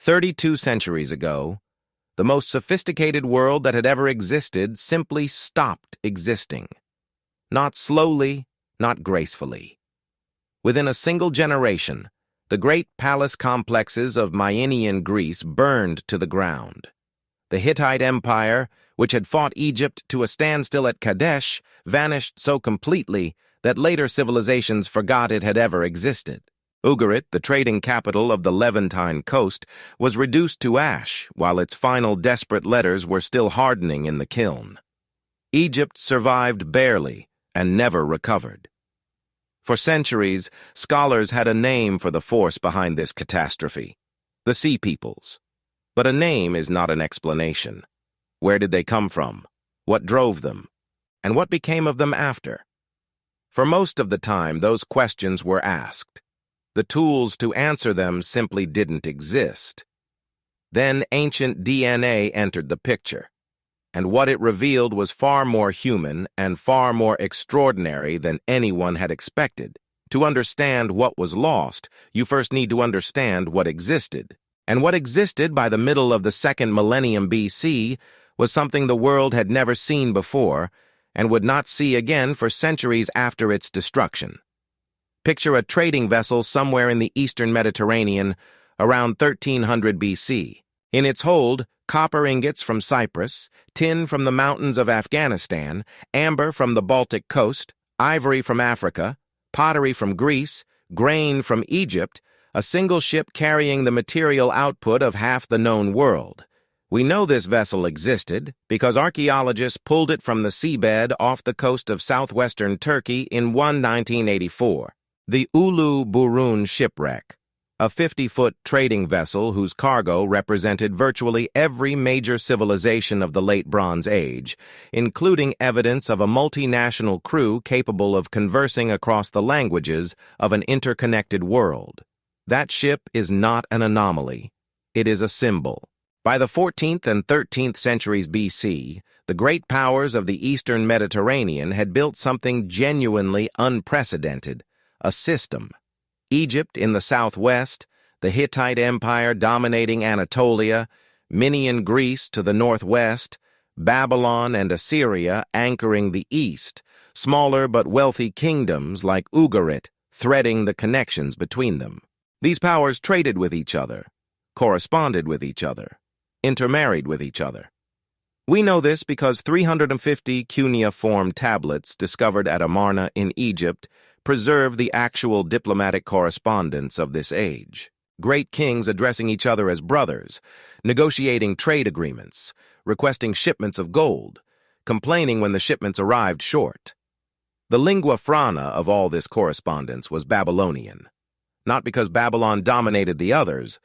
32 centuries ago, the most sophisticated world that had ever existed simply stopped existing. Not slowly, not gracefully. Within a single generation, the great palace complexes of Mycenaean Greece burned to the ground. The Hittite Empire, which had fought Egypt to a standstill at Kadesh, vanished so completely that later civilizations forgot it had ever existed. Ugarit, the trading capital of the Levantine coast, was reduced to ash while its final desperate letters were still hardening in the kiln. Egypt survived barely and never recovered. For centuries, scholars had a name for the force behind this catastrophe: the Sea Peoples. But a name is not an explanation. Where did they come from? What drove them? And what became of them after? For most of the time, those questions were asked. The tools to answer them simply didn't exist. Then ancient DNA entered the picture, and what it revealed was far more human and far more extraordinary than anyone had expected. To understand what was lost, you first need to understand what existed. And what existed by the middle of the second millennium BC was something the world had never seen before and would not see again for centuries after its destruction. Picture a trading vessel somewhere in the eastern Mediterranean around 1300 BC. In its hold, copper ingots from Cyprus, tin from the mountains of Afghanistan, amber from the Baltic coast, ivory from Africa, pottery from Greece, grain from Egypt, a single ship carrying the material output of half the known world. We know this vessel existed because archaeologists pulled it from the seabed off the coast of southwestern Turkey in 1984. The Ulu Burun shipwreck, a 50-foot trading vessel whose cargo represented virtually every major civilization of the Late Bronze Age, including evidence of a multinational crew capable of conversing across the languages of an interconnected world. That ship is not an anomaly. It is a symbol. By the 14th and 13th centuries BC, the great powers of the eastern Mediterranean had built something genuinely unprecedented: a system. Egypt in the southwest, the Hittite Empire dominating Anatolia, Mycenaean Greece to the northwest, Babylon and Assyria anchoring the east, smaller but wealthy kingdoms like Ugarit threading the connections between them. These powers traded with each other, corresponded with each other, intermarried with each other. We know this because 350 cuneiform tablets discovered at Amarna in Egypt preserve the actual diplomatic correspondence of this age. Great kings addressing each other as brothers, negotiating trade agreements, requesting shipments of gold, complaining when the shipments arrived short. The lingua franca of all this correspondence was Babylonian, not because Babylon dominated the others,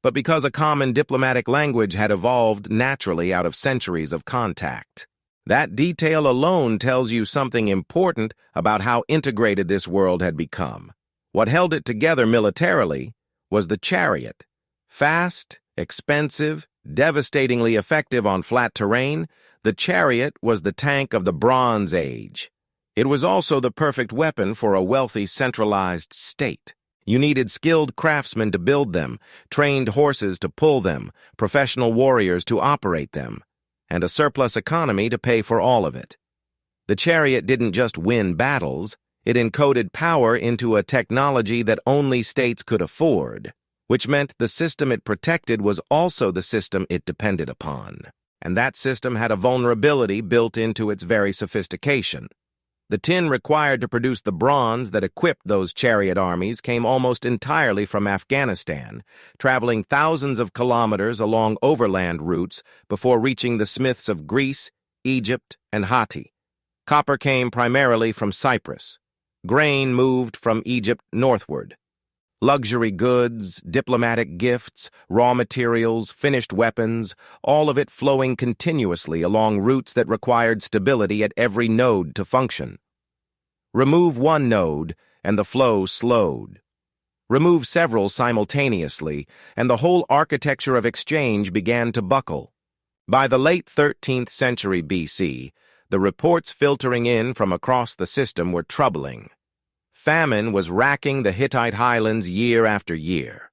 but because a common diplomatic language had evolved naturally out of centuries of contact. That detail alone tells you something important about how integrated this world had become. What held it together militarily was the chariot. Fast, expensive, devastatingly effective on flat terrain, the chariot was the tank of the Bronze Age. It was also the perfect weapon for a wealthy, centralized state. You needed skilled craftsmen to build them, trained horses to pull them, professional warriors to operate them, and a surplus economy to pay for all of it. The chariot didn't just win battles, it encoded power into a technology that only states could afford, which meant the system it protected was also the system it depended upon. And that system had a vulnerability built into its very sophistication. The tin required to produce the bronze that equipped those chariot armies came almost entirely from Afghanistan, traveling thousands of kilometers along overland routes before reaching the smiths of Greece, Egypt, and Hatti. Copper came primarily from Cyprus. Grain moved from Egypt northward. Luxury goods, diplomatic gifts, raw materials, finished weapons, all of it flowing continuously along routes that required stability at every node to function. Remove one node, and the flow slowed. Remove several simultaneously, and the whole architecture of exchange began to buckle. By the late 13th century BC, the reports filtering in from across the system were troubling. Famine was racking the Hittite highlands year after year.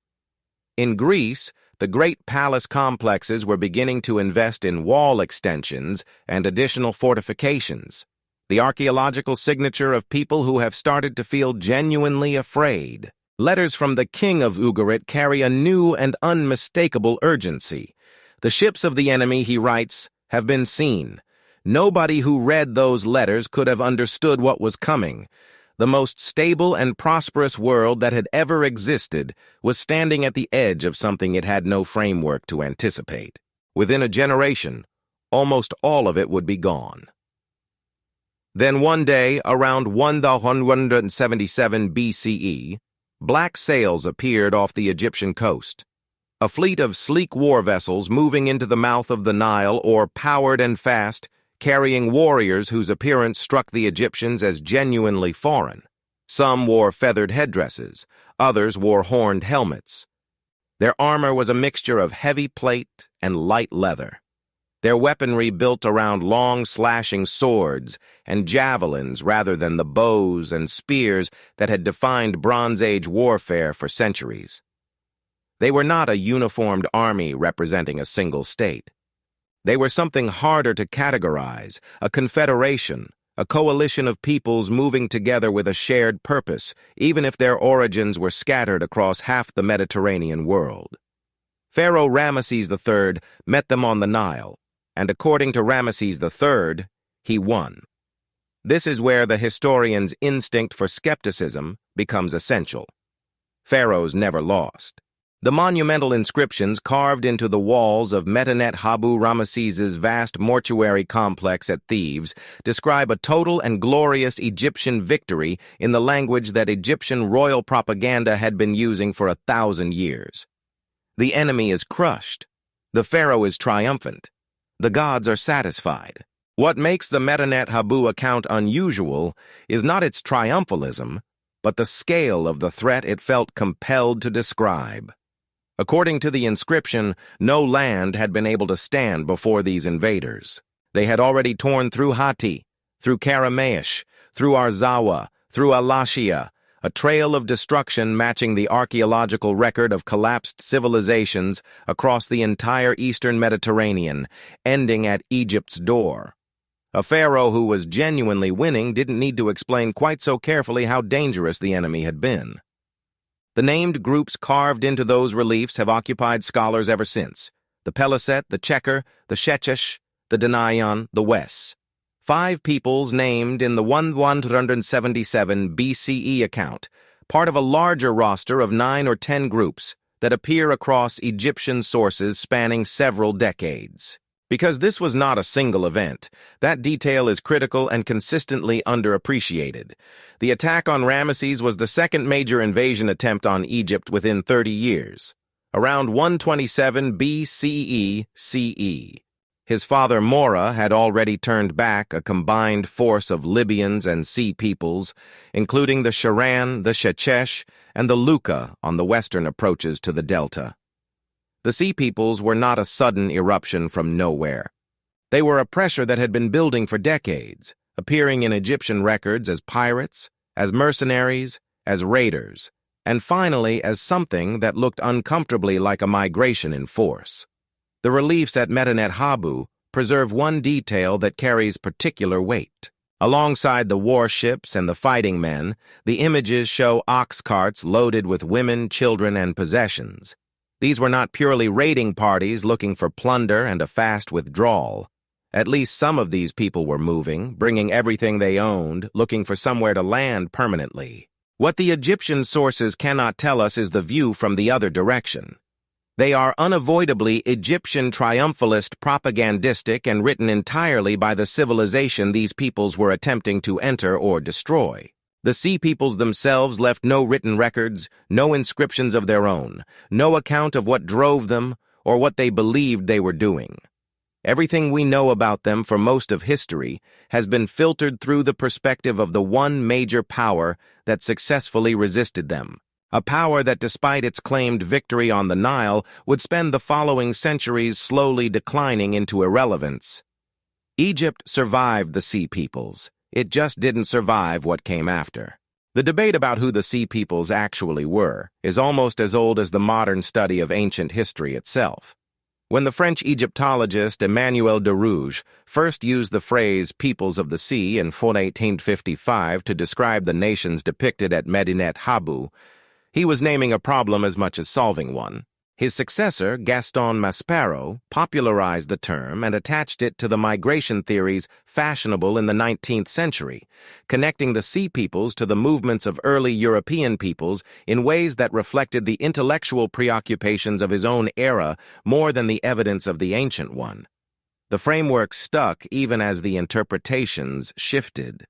In Greece, the great palace complexes were beginning to invest in wall extensions and additional fortifications, the archaeological signature of people who have started to feel genuinely afraid. Letters from the king of Ugarit carry a new and unmistakable urgency. The ships of the enemy, he writes, have been seen. Nobody who read those letters could have understood what was coming. The most stable and prosperous world that had ever existed was standing at the edge of something it had no framework to anticipate. Within a generation, almost all of it would be gone. Then one day, around 1177 BCE, black sails appeared off the Egyptian coast. A fleet of sleek war vessels moving into the mouth of the Nile, or powered and fast, carrying warriors whose appearance struck the Egyptians as genuinely foreign. Some wore feathered headdresses, others wore horned helmets. Their armor was a mixture of heavy plate and light leather. Their weaponry built around long slashing swords and javelins rather than the bows and spears that had defined Bronze Age warfare for centuries. They were not a uniformed army representing a single state. They were something harder to categorize, a confederation, a coalition of peoples moving together with a shared purpose, even if their origins were scattered across half the Mediterranean world. Pharaoh Ramesses III met them on the Nile, and according to Ramesses III, he won. This is where the historian's instinct for skepticism becomes essential. Pharaohs never lost. The monumental inscriptions carved into the walls of Medinet Habu Ramesses's vast mortuary complex at Thebes describe a total and glorious Egyptian victory in the language that Egyptian royal propaganda had been using for 1,000 years. The enemy is crushed. The pharaoh is triumphant. The gods are satisfied. What makes the Medinet Habu account unusual is not its triumphalism, but the scale of the threat it felt compelled to describe. According to the inscription, no land had been able to stand before these invaders. They had already torn through Hatti, through Karamaish, through Arzawa, through Alashia, a trail of destruction matching the archaeological record of collapsed civilizations across the entire eastern Mediterranean, ending at Egypt's door. A pharaoh who was genuinely winning didn't need to explain quite so carefully how dangerous the enemy had been. The named groups carved into those reliefs have occupied scholars ever since: the Peliset, the Checker, the Shechesh, the Danayon, the Wes. 5 peoples named in the 1177 BCE account, part of a larger roster of 9 or 10 groups that appear across Egyptian sources spanning several decades. Because this was not a single event, that detail is critical and consistently underappreciated. The attack on Ramesses was the second major invasion attempt on Egypt within 30 years. Around 127 BCE CE, his father Mora had already turned back a combined force of Libyans and sea peoples, including the Sharan, the Shechesh, and the Luka on the western approaches to the delta. The sea peoples were not a sudden eruption from nowhere. They were a pressure that had been building for decades, appearing in Egyptian records as pirates, as mercenaries, as raiders, and finally as something that looked uncomfortably like a migration in force. The reliefs at Medinet Habu preserve one detail that carries particular weight. Alongside the warships and the fighting men, the images show ox carts loaded with women, children, and possessions. These were not purely raiding parties looking for plunder and a fast withdrawal. At least some of these people were moving, bringing everything they owned, looking for somewhere to land permanently. What the Egyptian sources cannot tell us is the view from the other direction. They are unavoidably Egyptian triumphalist, propagandistic, and written entirely by the civilization these peoples were attempting to enter or destroy. The sea peoples themselves left no written records, no inscriptions of their own, no account of what drove them or what they believed they were doing. Everything we know about them for most of history has been filtered through the perspective of the one major power that successfully resisted them, a power that, despite its claimed victory on the Nile, would spend the following centuries slowly declining into irrelevance. Egypt survived the sea peoples. It just didn't survive what came after. The debate about who the Sea Peoples actually were is almost as old as the modern study of ancient history itself. When the French Egyptologist Emmanuel de Rouge first used the phrase peoples of the sea in 1855 to describe the nations depicted at Medinet Habu, he was naming a problem as much as solving one. His successor, Gaston Maspero, popularized the term and attached it to the migration theories fashionable in the 19th century, connecting the sea peoples to the movements of early European peoples in ways that reflected the intellectual preoccupations of his own era more than the evidence of the ancient one. The framework stuck even as the interpretations shifted.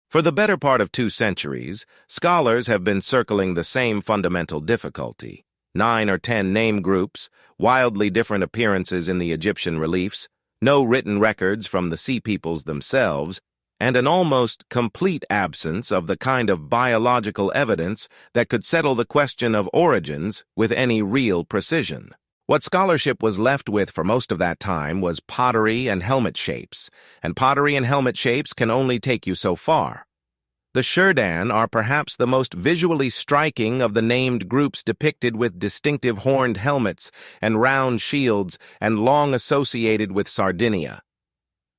For the better part of 2 centuries, scholars have been circling the same fundamental difficulty. 9 or 10 name groups, wildly different appearances in the Egyptian reliefs, no written records from the Sea Peoples themselves, and an almost complete absence of the kind of biological evidence that could settle the question of origins with any real precision. What scholarship was left with for most of that time was pottery and helmet shapes, and pottery and helmet shapes can only take you so far. The Shurdan are perhaps the most visually striking of the named groups depicted with distinctive horned helmets and round shields and long associated with Sardinia.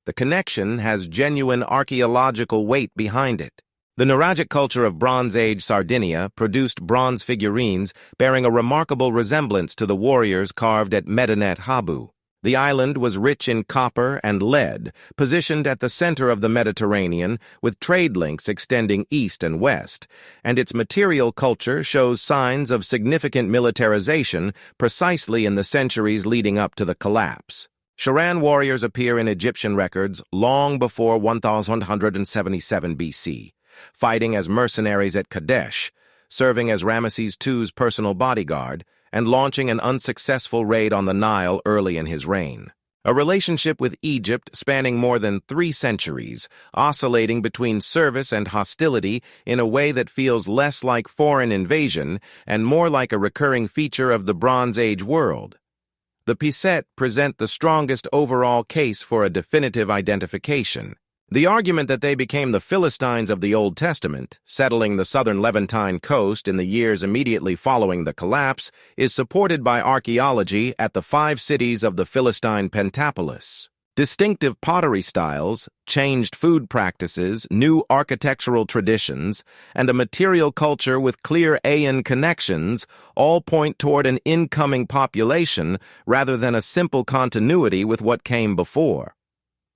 The connection has genuine archaeological weight behind it. The Nuragic culture of Bronze Age Sardinia produced bronze figurines bearing a remarkable resemblance to the warriors carved at Medinet Habu. The island was rich in copper and lead, positioned at the center of the Mediterranean with trade links extending east and west, and its material culture shows signs of significant militarization precisely in the centuries leading up to the collapse. Shurran warriors appear in Egyptian records long before 1177 BC, fighting as mercenaries at Kadesh, serving as Ramesses II's personal bodyguard, and launching an unsuccessful raid on the Nile early in his reign. A relationship with Egypt spanning more than 3 centuries, oscillating between service and hostility in a way that feels less like foreign invasion and more like a recurring feature of the Bronze Age world. The Piset present the strongest overall case for a definitive identification. The argument that they became the Philistines of the Old Testament, settling the southern Levantine coast in the years immediately following the collapse, is supported by archaeology at the 5 cities of the Philistine Pentapolis. Distinctive pottery styles, changed food practices, new architectural traditions, and a material culture with clear Aean connections all point toward an incoming population rather than a simple continuity with what came before.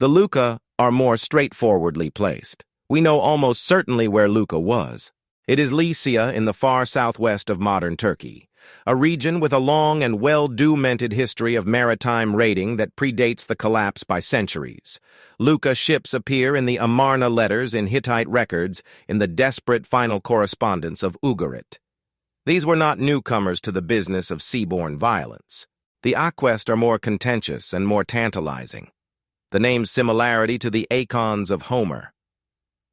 The Luca are more straightforwardly placed. We know almost certainly where Luca was. It is Lycia in the far southwest of modern Turkey, a region with a long and well-documented history of maritime raiding that predates the collapse by centuries. Luca ships appear in the Amarna letters in Hittite records in the desperate final correspondence of Ugarit. These were not newcomers to the business of seaborne violence. The Aquest are more contentious and more tantalizing. The name's similarity to the Acons of Homer.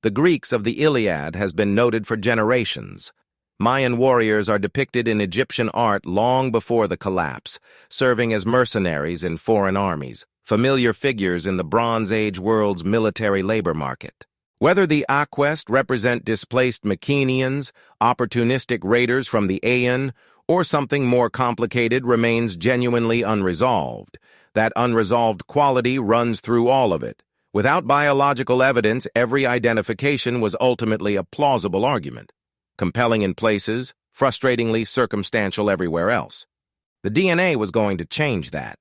The Greeks of the Iliad has been noted for generations. Mayan warriors are depicted in Egyptian art long before the collapse, serving as mercenaries in foreign armies, familiar figures in the Bronze Age world's military labor market. Whether the Aquest represent displaced Mycenaeans, opportunistic raiders from the Aean, or something more complicated remains genuinely unresolved. That unresolved quality runs through all of it. Without biological evidence, every identification was ultimately a plausible argument. Compelling in places, frustratingly circumstantial everywhere else. The DNA was going to change that.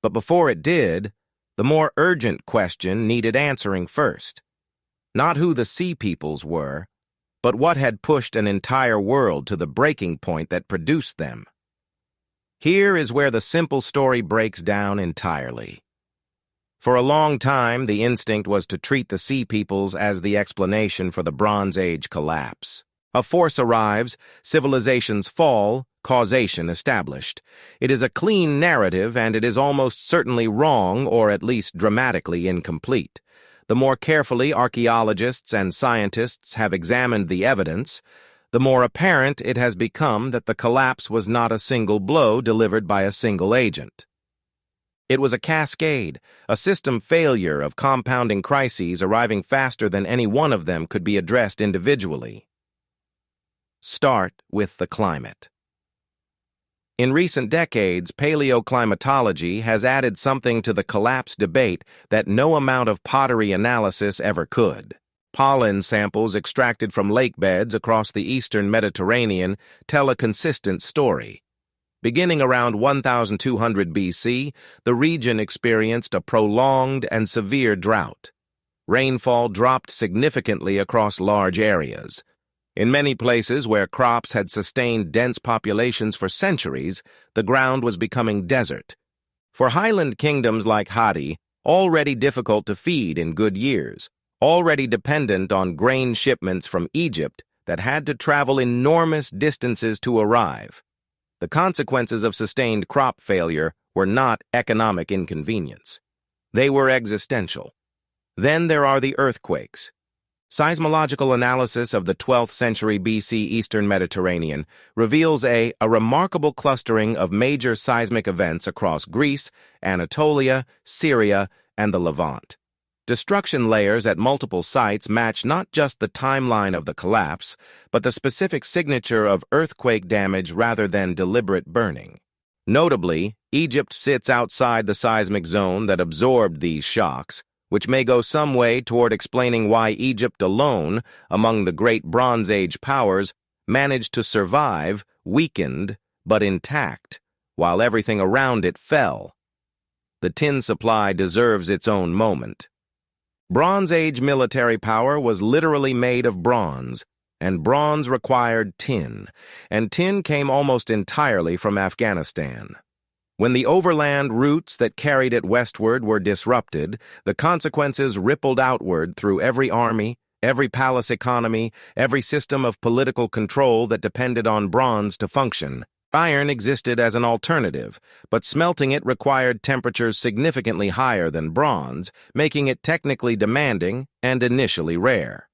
But before it did, the more urgent question needed answering first. Not who the Sea Peoples were, but what had pushed an entire world to the breaking point that produced them. Here is where the simple story breaks down entirely. For a long time, the instinct was to treat the Sea Peoples as the explanation for the Bronze Age collapse. A force arrives, civilizations fall, causation established. It is a clean narrative, and it is almost certainly wrong or at least dramatically incomplete. The more carefully archaeologists and scientists have examined the evidence, the more apparent it has become that the collapse was not a single blow delivered by a single agent. It was a cascade, a system failure of compounding crises arriving faster than any one of them could be addressed individually. Start with the climate. In recent decades, paleoclimatology has added something to the collapse debate that no amount of pottery analysis ever could. Pollen samples extracted from lake beds across the eastern Mediterranean tell a consistent story. Beginning around 1200 BC, the region experienced a prolonged and severe drought. Rainfall dropped significantly across large areas. In many places where crops had sustained dense populations for centuries, the ground was becoming desert. For highland kingdoms like Hatti, already difficult to feed in good years, already dependent on grain shipments from Egypt that had to travel enormous distances to arrive, the consequences of sustained crop failure were not economic inconvenience. They were existential. Then there are the earthquakes. Seismological analysis of the 12th century BC Eastern Mediterranean reveals a remarkable clustering of major seismic events across Greece, Anatolia, Syria, and the Levant. Destruction layers at multiple sites match not just the timeline of the collapse, but the specific signature of earthquake damage rather than deliberate burning. Notably, Egypt sits outside the seismic zone that absorbed these shocks, which may go some way toward explaining why Egypt alone, among the great Bronze Age powers, managed to survive, weakened, but intact, while everything around it fell. The tin supply deserves its own moment. Bronze Age military power was literally made of bronze, and bronze required tin, and tin came almost entirely from Afghanistan. When the overland routes that carried it westward were disrupted, the consequences rippled outward through every army, every palace economy, every system of political control that depended on bronze to function. Iron existed as an alternative, but smelting it required temperatures significantly higher than bronze, making it technically demanding and initially rare.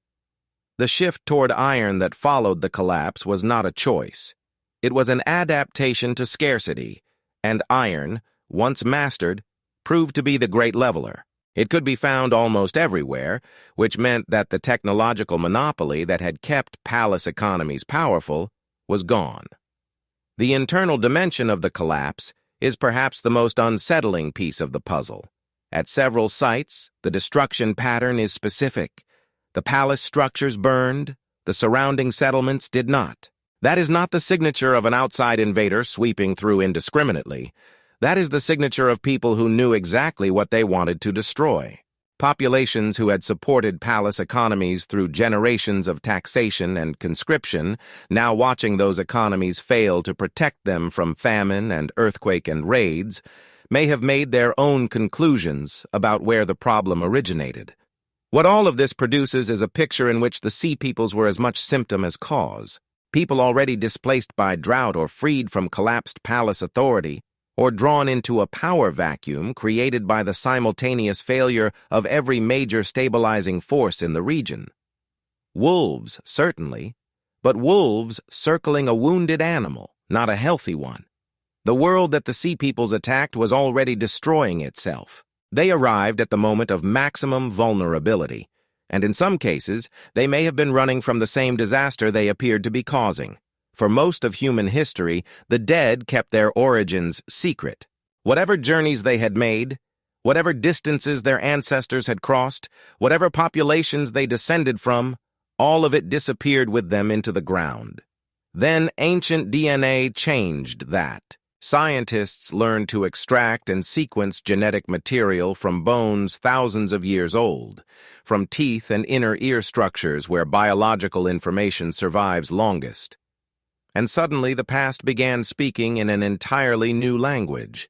The shift toward iron that followed the collapse was not a choice. It was an adaptation to scarcity, and iron, once mastered, proved to be the great leveler. It could be found almost everywhere, which meant that the technological monopoly that had kept palace economies powerful was gone. The internal dimension of the collapse is perhaps the most unsettling piece of the puzzle. At several sites, the destruction pattern is specific. The palace structures burned, the surrounding settlements did not. That is not the signature of an outside invader sweeping through indiscriminately. That is the signature of people who knew exactly what they wanted to destroy. Populations who had supported palace economies through generations of taxation and conscription, now watching those economies fail to protect them from famine and earthquake and raids, may have made their own conclusions about where the problem originated. What all of this produces is a picture in which the Sea Peoples were as much symptom as cause. People already displaced by drought or freed from collapsed palace authority, or drawn into a power vacuum created by the simultaneous failure of every major stabilizing force in the region. Wolves, certainly, but wolves circling a wounded animal, not a healthy one. The world that the Sea Peoples attacked was already destroying itself. They arrived at the moment of maximum vulnerability, and in some cases, they may have been running from the same disaster they appeared to be causing. For most of human history, the dead kept their origins secret. Whatever journeys they had made, whatever distances their ancestors had crossed, whatever populations they descended from, all of it disappeared with them into the ground. Then ancient DNA changed that. Scientists learned to extract and sequence genetic material from bones thousands of years old, from teeth and inner ear structures where biological information survives longest. And suddenly the past began speaking in an entirely new language.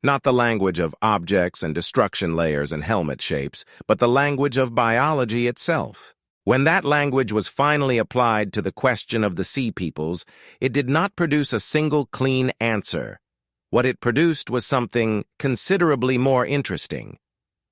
Not the language of objects and destruction layers and helmet shapes, but the language of biology itself. When that language was finally applied to the question of the Sea Peoples, it did not produce a single clean answer. What it produced was something considerably more interesting.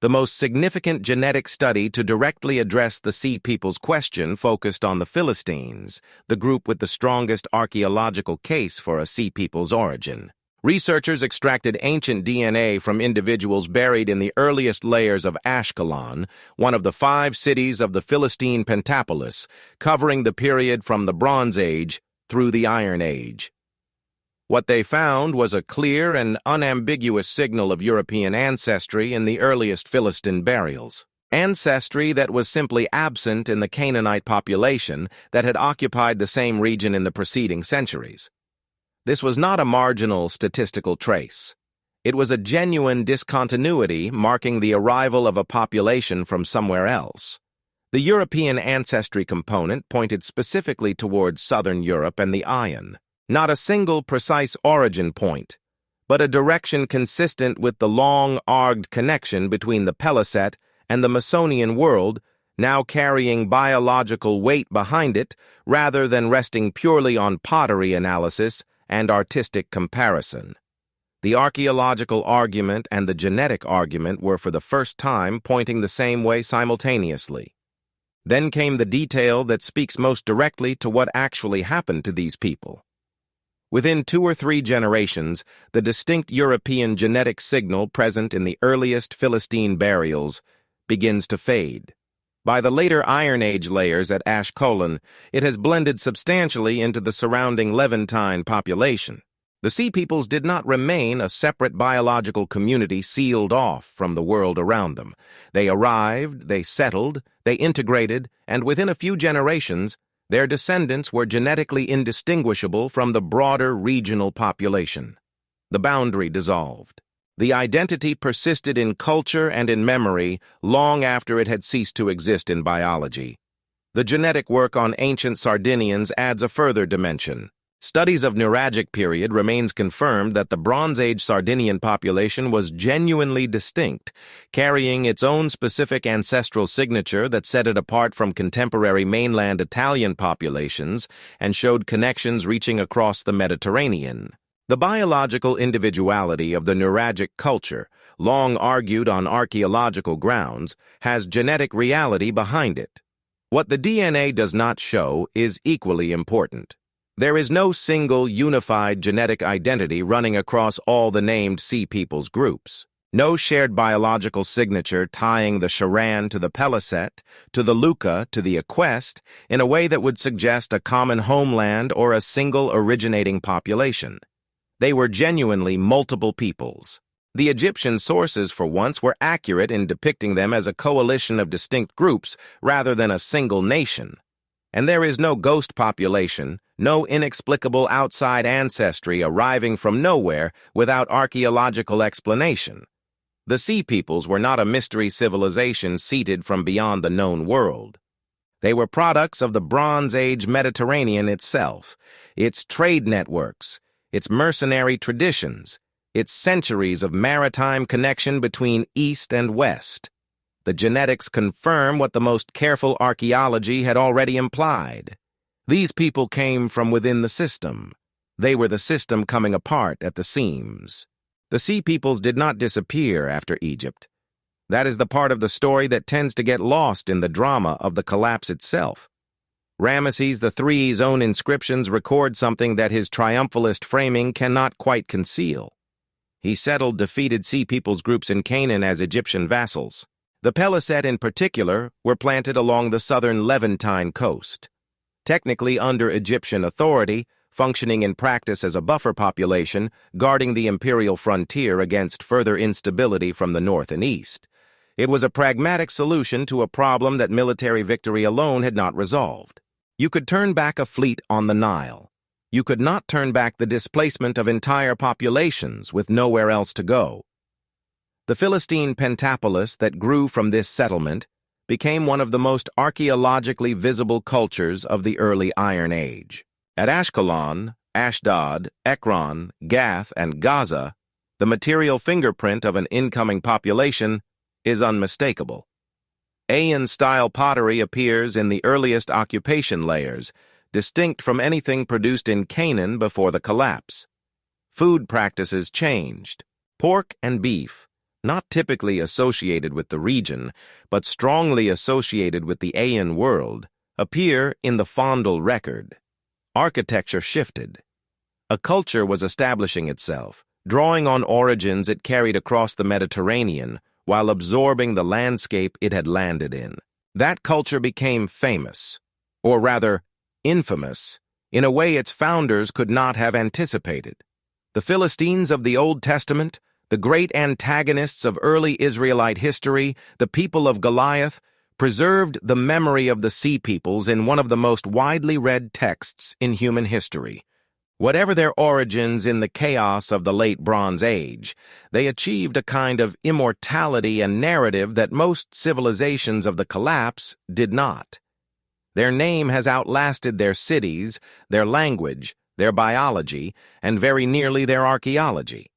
The most significant genetic study to directly address the Sea Peoples question focused on the Philistines, the group with the strongest archaeological case for a Sea Peoples origin. Researchers extracted ancient DNA from individuals buried in the earliest layers of Ashkelon, one of the 5 cities of the Philistine Pentapolis, covering the period from the Bronze Age through the Iron Age. What they found was a clear and unambiguous signal of European ancestry in the earliest Philistine burials. Ancestry that was simply absent in the Canaanite population that had occupied the same region in the preceding centuries. This was not a marginal statistical trace. It was a genuine discontinuity marking the arrival of a population from somewhere else. The European ancestry component pointed specifically towards southern Europe and the Ion. Not a single precise origin point, but a direction consistent with the long-argued connection between the Peliset and the Mycenaean world, now carrying biological weight behind it rather than resting purely on pottery analysis and artistic comparison. The archaeological argument and the genetic argument were for the first time pointing the same way simultaneously. Then came the detail that speaks most directly to what actually happened to these people. Within 2 or 3 generations, the distinct European genetic signal present in the earliest Philistine burials begins to fade. By the later Iron Age layers at Ashkelon, it has blended substantially into the surrounding Levantine population. The Sea Peoples did not remain a separate biological community sealed off from the world around them. They arrived, they settled, they integrated, and within a few generations, their descendants were genetically indistinguishable from the broader regional population. The boundary dissolved. The identity persisted in culture and in memory long after it had ceased to exist in biology. The genetic work on ancient Sardinians adds a further dimension. Studies of Nuragic period remains confirmed that the Bronze Age Sardinian population was genuinely distinct, carrying its own specific ancestral signature that set it apart from contemporary mainland Italian populations and showed connections reaching across the Mediterranean. The biological individuality of the Nuragic culture, long argued on archaeological grounds, has genetic reality behind it. What the DNA does not show is equally important. There is no single unified genetic identity running across all the named Sea Peoples groups. No shared biological signature tying the Sharan to the Peliset, to the Luca to the Equest, in a way that would suggest a common homeland or a single originating population. They were genuinely multiple peoples. The Egyptian sources, for once, were accurate in depicting them as a coalition of distinct groups rather than a single nation. And there is no ghost population, no inexplicable outside ancestry arriving from nowhere without archaeological explanation. The Sea Peoples were not a mystery civilization seeded from beyond the known world. They were products of the Bronze Age Mediterranean itself, its trade networks, its mercenary traditions, its centuries of maritime connection between East and West. The genetics confirm what the most careful archaeology had already implied. These people came from within the system. They were the system coming apart at the seams. The Sea Peoples did not disappear after Egypt. That is the part of the story that tends to get lost in the drama of the collapse itself. Ramesses III's own inscriptions record something that his triumphalist framing cannot quite conceal. He settled defeated Sea Peoples groups in Canaan as Egyptian vassals. The Peliset in particular were planted along the southern Levantine coast. Technically under Egyptian authority, functioning in practice as a buffer population, guarding the imperial frontier against further instability from the north and east. It was a pragmatic solution to a problem that military victory alone had not resolved. You could turn back a fleet on the Nile. You could not turn back the displacement of entire populations with nowhere else to go. The Philistine pentapolis that grew from this settlement became one of the most archaeologically visible cultures of the early Iron Age. At Ashkelon, Ashdod, Ekron, Gath, and Gaza, the material fingerprint of an incoming population is unmistakable. Aeon-style pottery appears in the earliest occupation layers, distinct from anything produced in Canaan before the collapse. Food practices changed. Pork and beef, not typically associated with the region, but strongly associated with the Aeon world, appear in the Fondal record. Architecture shifted. A culture was establishing itself, drawing on origins it carried across the Mediterranean, while absorbing the landscape it had landed in. That culture became famous, or rather, infamous, in a way its founders could not have anticipated. The Philistines of the Old Testament, the great antagonists of early Israelite history, the people of Goliath, preserved the memory of the Sea Peoples in one of the most widely read texts in human history. Whatever their origins in the chaos of the late Bronze Age, they achieved a kind of immortality and narrative that most civilizations of the collapse did not. Their name has outlasted their cities, their language, their biology, and very nearly their archaeology.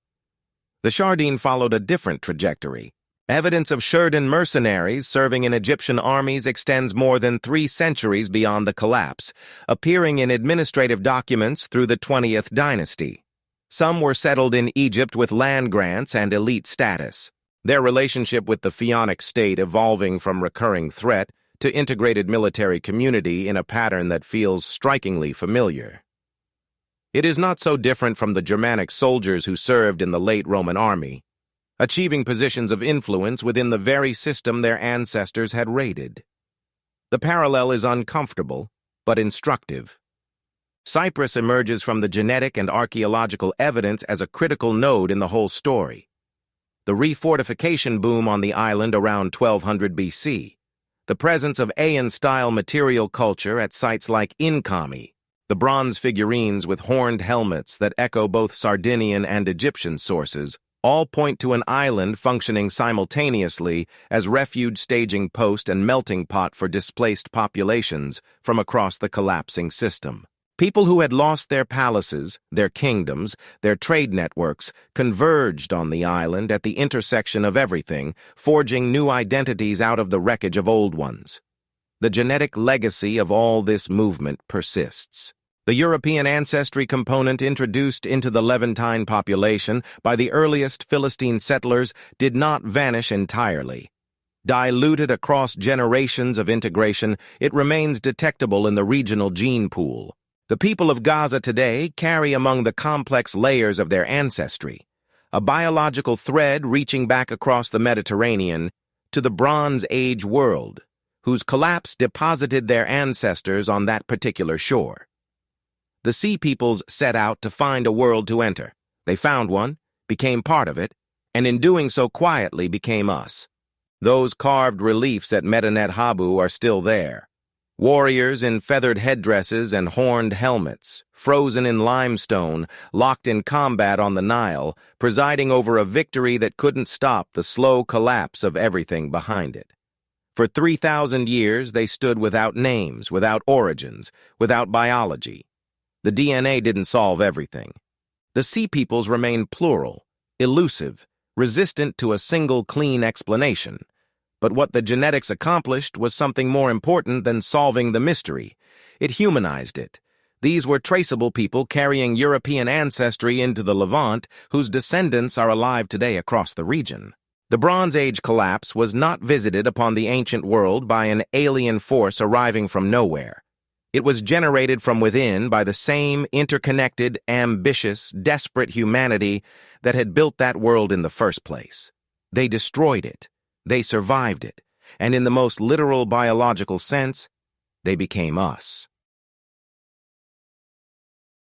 The Chardin followed a different trajectory. Evidence of Chardin mercenaries serving in Egyptian armies extends more than 3 centuries beyond the collapse, appearing in administrative documents through the 20th dynasty. Some were settled in Egypt with land grants and elite status, their relationship with the Pharaonic state evolving from recurring threat to integrated military community in a pattern that feels strikingly familiar. It is not so different from the Germanic soldiers who served in the late Roman army, achieving positions of influence within the very system their ancestors had raided. The parallel is uncomfortable, but instructive. Cyprus emerges from the genetic and archaeological evidence as a critical node in the whole story. The refortification boom on the island around 1200 BC, the presence of Aeon-style material culture at sites like Inkami, the bronze figurines with horned helmets that echo both Sardinian and Egyptian sources, all point to an island functioning simultaneously as refuge staging post and melting pot for displaced populations from across the collapsing system. People who had lost their palaces, their kingdoms, their trade networks, converged on the island at the intersection of everything, forging new identities out of the wreckage of old ones. The genetic legacy of all this movement persists. The European ancestry component introduced into the Levantine population by the earliest Philistine settlers did not vanish entirely. Diluted across generations of integration, it remains detectable in the regional gene pool. The people of Gaza today carry among the complex layers of their ancestry a biological thread reaching back across the Mediterranean to the Bronze Age world, whose collapse deposited their ancestors on that particular shore. The Sea Peoples set out to find a world to enter. They found one, became part of it, and in doing so quietly became us. Those carved reliefs at Medinet Habu are still there. Warriors in feathered headdresses and horned helmets, frozen in limestone, locked in combat on the Nile, presiding over a victory that couldn't stop the slow collapse of everything behind it. For 3,000 years they stood without names, without origins, without biology. The DNA didn't solve everything. The Sea Peoples remained plural, elusive, resistant to a single clean explanation. But what the genetics accomplished was something more important than solving the mystery. It humanized it. These were traceable people carrying European ancestry into the Levant, whose descendants are alive today across the region. The Bronze Age collapse was not visited upon the ancient world by an alien force arriving from nowhere. It was generated from within by the same interconnected, ambitious, desperate humanity that had built that world in the first place. They destroyed it. They survived it. And in the most literal biological sense, they became us.